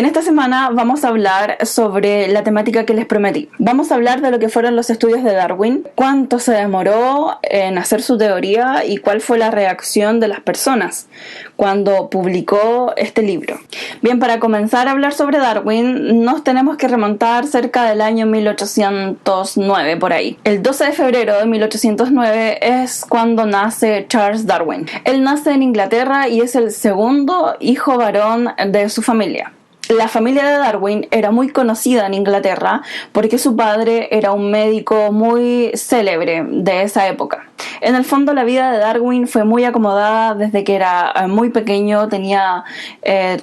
En esta semana vamos a hablar sobre la temática que les prometí. Vamos a hablar de lo que fueron los estudios de Darwin, cuánto se demoró en hacer su teoría y cuál fue la reacción de las personas cuando publicó este libro. Bien, para comenzar a hablar sobre Darwin, nos tenemos que remontar cerca del año 1809, por ahí. El 12 de febrero de 1809 es cuando nace Charles Darwin. Él nace en Inglaterra y es el segundo hijo varón de su familia. La familia de Darwin era muy conocida en Inglaterra porque su padre era un médico muy célebre de esa época. En el fondo, la vida de Darwin fue muy acomodada desde que era muy pequeño, tenía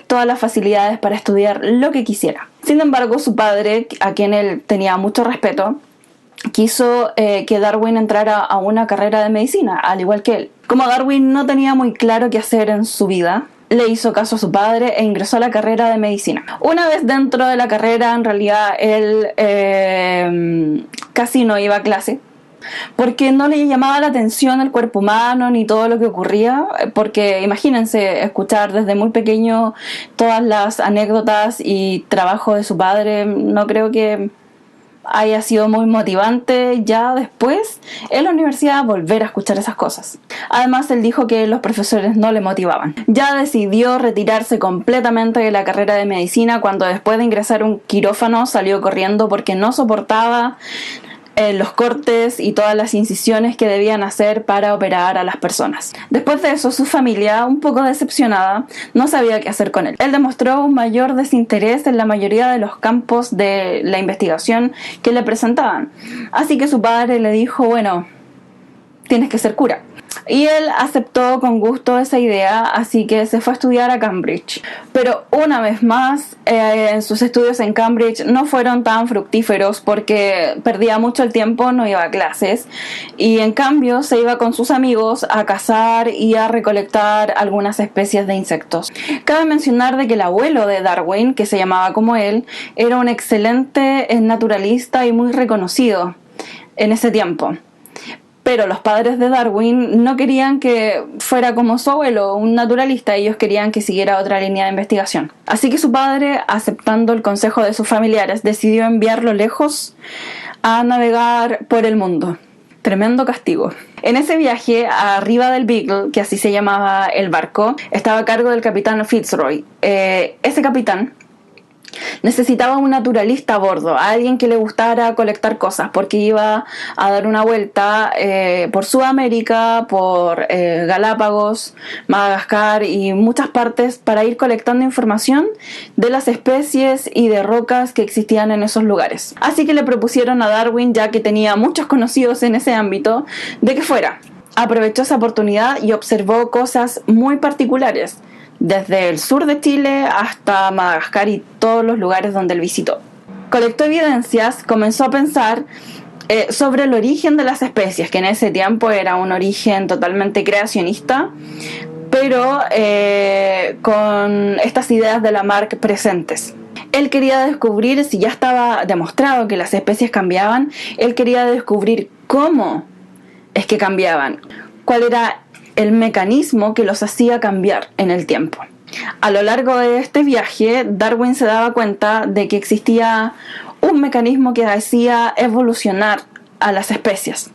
todas las facilidades para estudiar lo que quisiera. Sin embargo, su padre, a quien él tenía mucho respeto, quiso que Darwin entrara a una carrera de medicina, al igual que él. Como Darwin no tenía muy claro qué hacer en su vida, le hizo caso a su padre e ingresó a la carrera de medicina. Una vez dentro de la carrera, en realidad él casi no iba a clase, porque no le llamaba la atención el cuerpo humano ni todo lo que ocurría, porque imagínense escuchar desde muy pequeño todas las anécdotas y trabajo de su padre. No creo que haya sido muy motivante ya después en la universidad volver a escuchar esas cosas. Además, él dijo que los profesores no le motivaban. Ya decidió retirarse completamente de la carrera de medicina cuando, después de ingresar a un quirófano, salió corriendo porque no soportaba los cortes y todas las incisiones que debían hacer para operar a las personas. Después de eso, su familia, un poco decepcionada, no sabía qué hacer con él. Él demostró un mayor desinterés en la mayoría de los campos de la investigación que le presentaban. Así que su padre le dijo, bueno, tienes que ser cura. Y él aceptó con gusto esa idea, así que se fue a estudiar a Cambridge. Pero una vez más, sus estudios en Cambridge no fueron tan fructíferos porque perdía mucho el tiempo, no iba a clases, y en cambio se iba con sus amigos a cazar y a recolectar algunas especies de insectos. Cabe mencionar de que el abuelo de Darwin, que se llamaba como él, era un excelente naturalista y muy reconocido en ese tiempo. Pero los padres de Darwin no querían que fuera como su abuelo, un naturalista. Ellos querían que siguiera otra línea de investigación. Así que su padre, aceptando el consejo de sus familiares, decidió enviarlo lejos a navegar por el mundo. Tremendo castigo. En ese viaje, arriba del Beagle, que así se llamaba el barco, estaba a cargo del capitán Fitzroy. Ese capitán necesitaba un naturalista a bordo, alguien que le gustara colectar cosas, porque iba a dar una vuelta por Sudamérica, por Galápagos, Madagascar y muchas partes para ir colectando información de las especies y de rocas que existían en esos lugares. Así que le propusieron a Darwin, ya que tenía muchos conocidos en ese ámbito, de que fuera. Aprovechó esa oportunidad y observó cosas muy particulares, desde el sur de Chile hasta Madagascar y todos los lugares donde él visitó. Colectó evidencias, comenzó a pensar sobre el origen de las especies, que en ese tiempo era un origen totalmente creacionista, pero con estas ideas de Lamarck presentes. Él quería descubrir, si ya estaba demostrado que las especies cambiaban, él quería descubrir cómo es que cambiaban, cuál era el mecanismo que los hacía cambiar en el tiempo. A lo largo de este viaje, Darwin se daba cuenta de que existía un mecanismo que hacía evolucionar a las especies,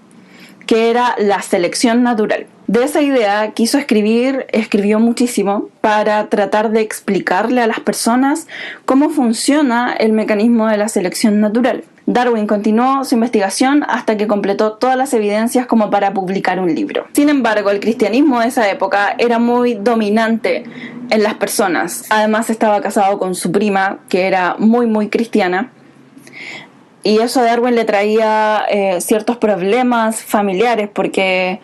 que era la selección natural. De esa idea escribió muchísimo para tratar de explicarle a las personas cómo funciona el mecanismo de la selección natural. Darwin continuó su investigación hasta que completó todas las evidencias como para publicar un libro. Sin embargo, el cristianismo de esa época era muy dominante en las personas. Además, estaba casado con su prima, que era muy cristiana. Y eso a Darwin le traía ciertos problemas familiares, porque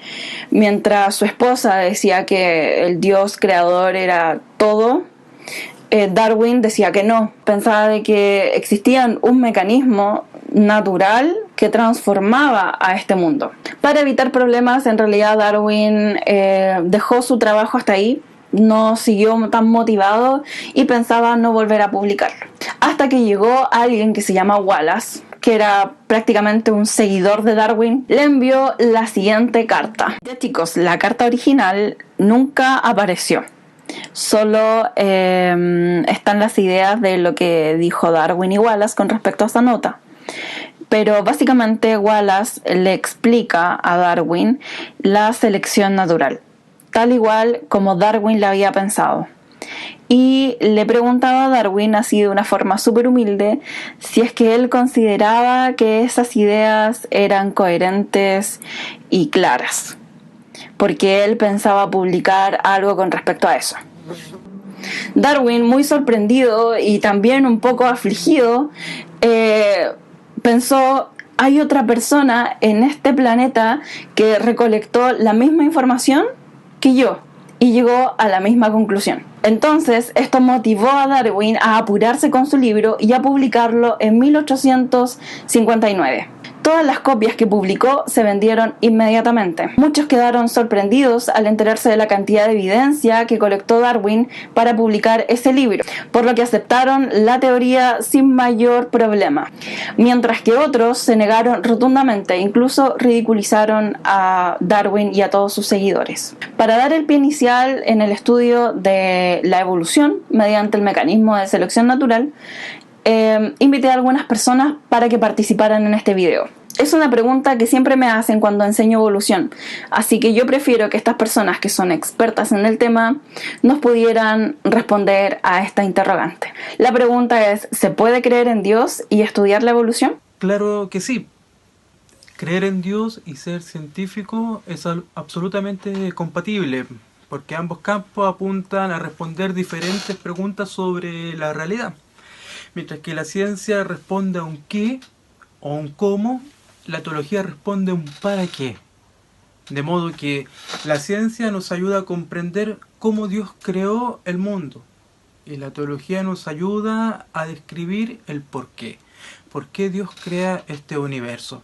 mientras su esposa decía que el Dios creador era todo, Darwin decía que no. Pensaba de que existía un mecanismo natural que transformaba a este mundo. Para evitar problemas, en realidad Darwin dejó su trabajo hasta ahí, no siguió tan motivado y pensaba no volver a publicarlo. Hasta que llegó alguien que se llama Wallace, que era prácticamente un seguidor de Darwin, le envió la siguiente carta. Ya chicos, la carta original nunca apareció. Solo están las ideas de lo que dijo Darwin y Wallace con respecto a esa nota. Pero básicamente Wallace le explica a Darwin la selección natural, tal igual como Darwin la había pensado. Y le preguntaba a Darwin, así de una forma súper humilde, si es que él consideraba que esas ideas eran coherentes y claras, porque él pensaba publicar algo con respecto a eso. Darwin, muy sorprendido y también un poco afligido, pensó, hay otra persona en este planeta que recolectó la misma información que yo y llegó a la misma conclusión. Entonces, esto motivó a Darwin a apurarse con su libro y a publicarlo en 1859. Todas las copias que publicó se vendieron inmediatamente. Muchos quedaron sorprendidos al enterarse de la cantidad de evidencia que colectó Darwin para publicar ese libro, por lo que aceptaron la teoría sin mayor problema, mientras que otros se negaron rotundamente e incluso ridiculizaron a Darwin y a todos sus seguidores. Para dar el pie inicial en el estudio de la evolución mediante el mecanismo de selección natural, invité a algunas personas para que participaran en este video. Es una pregunta que siempre me hacen cuando enseño evolución, así que yo prefiero que estas personas que son expertas en el tema nos pudieran responder a esta interrogante. La pregunta es, ¿se puede creer en Dios y estudiar la evolución? Claro que sí. Creer en Dios y ser científico es absolutamente compatible, porque ambos campos apuntan a responder diferentes preguntas sobre la realidad. Mientras que la ciencia responde a un qué o un cómo, la teología responde a un para qué. De modo que la ciencia nos ayuda a comprender cómo Dios creó el mundo y la teología nos ayuda a describir el por qué. ¿Por qué Dios crea este universo?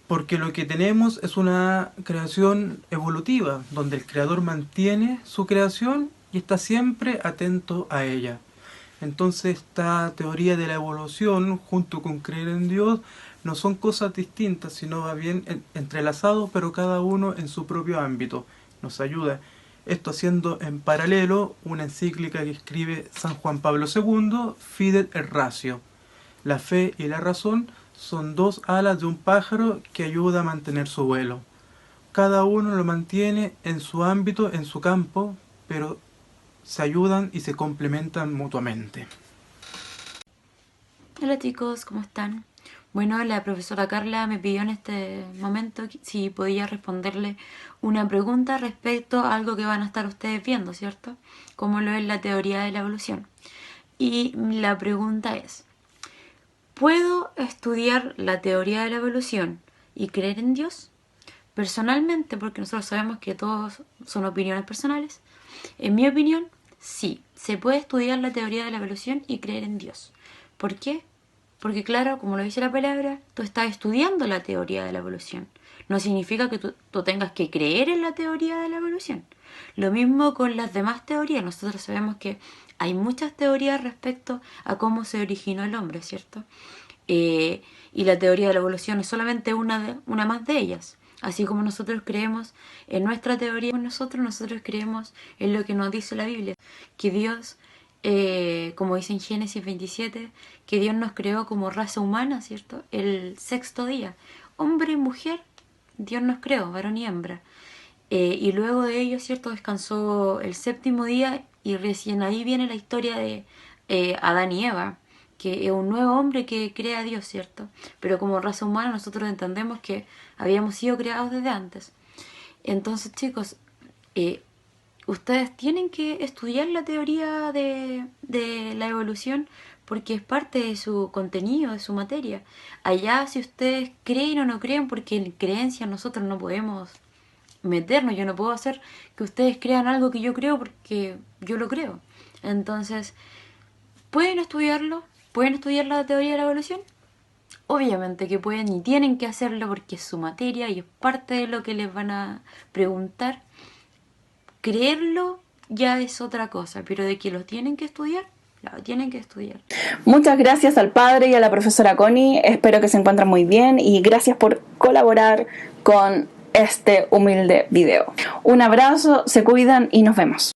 Porque lo que tenemos es una creación evolutiva, donde el creador mantiene su creación y está siempre atento a ella. Entonces esta teoría de la evolución junto con creer en Dios no son cosas distintas, sino va bien entrelazados, pero cada uno en su propio ámbito. Nos ayuda. Esto haciendo en paralelo una encíclica que escribe San Juan Pablo II, Fidet et Ratio. La fe y la razón son dos alas de un pájaro que ayuda a mantener su vuelo. Cada uno lo mantiene en su ámbito, en su campo, pero se ayudan y se complementan mutuamente. Hola chicos, ¿cómo están? Bueno, la profesora Carla me pidió en este momento si podía responderle una pregunta respecto a algo que van a estar ustedes viendo, ¿cierto? Como lo es la teoría de la evolución. Y la pregunta es, ¿puedo estudiar la teoría de la evolución y creer en Dios? Personalmente, porque nosotros sabemos que todos son opiniones personales, en mi opinión, sí, se puede estudiar la teoría de la evolución y creer en Dios. ¿Por qué? Porque claro, como lo dice la palabra, tú estás estudiando la teoría de la evolución. No significa que tú tengas que creer en la teoría de la evolución. Lo mismo con las demás teorías. Nosotros sabemos que hay muchas teorías respecto a cómo se originó el hombre, ¿cierto? Y la teoría de la evolución es solamente una más de ellas. Así como nosotros creemos en nuestra teoría, nosotros creemos en lo que nos dice la Biblia, que Dios, como dice en Génesis 27, que Dios nos creó como raza humana, ¿cierto? El sexto día, hombre y mujer, Dios nos creó, varón y hembra. Y luego de ello, ¿cierto? Descansó el séptimo día y recién ahí viene la historia de Adán y Eva, que es un nuevo hombre que crea a Dios, ¿cierto? Pero como raza humana nosotros entendemos que habíamos sido creados desde antes. Entonces, chicos, ustedes tienen que estudiar la teoría de la evolución porque es parte de su contenido, de su materia. Allá si ustedes creen o no creen, porque en creencias nosotros no podemos meternos, yo no puedo hacer que ustedes crean algo que yo creo porque yo lo creo. Entonces, ¿pueden estudiarlo? ¿Pueden estudiar la teoría de la evolución? Obviamente que pueden y tienen que hacerlo porque es su materia y es parte de lo que les van a preguntar. Creerlo ya es otra cosa, pero de que lo tienen que estudiar, lo tienen que estudiar. Muchas gracias al padre y a la profesora Connie. Espero que se encuentren muy bien y gracias por colaborar con este humilde video. Un abrazo, se cuidan y nos vemos.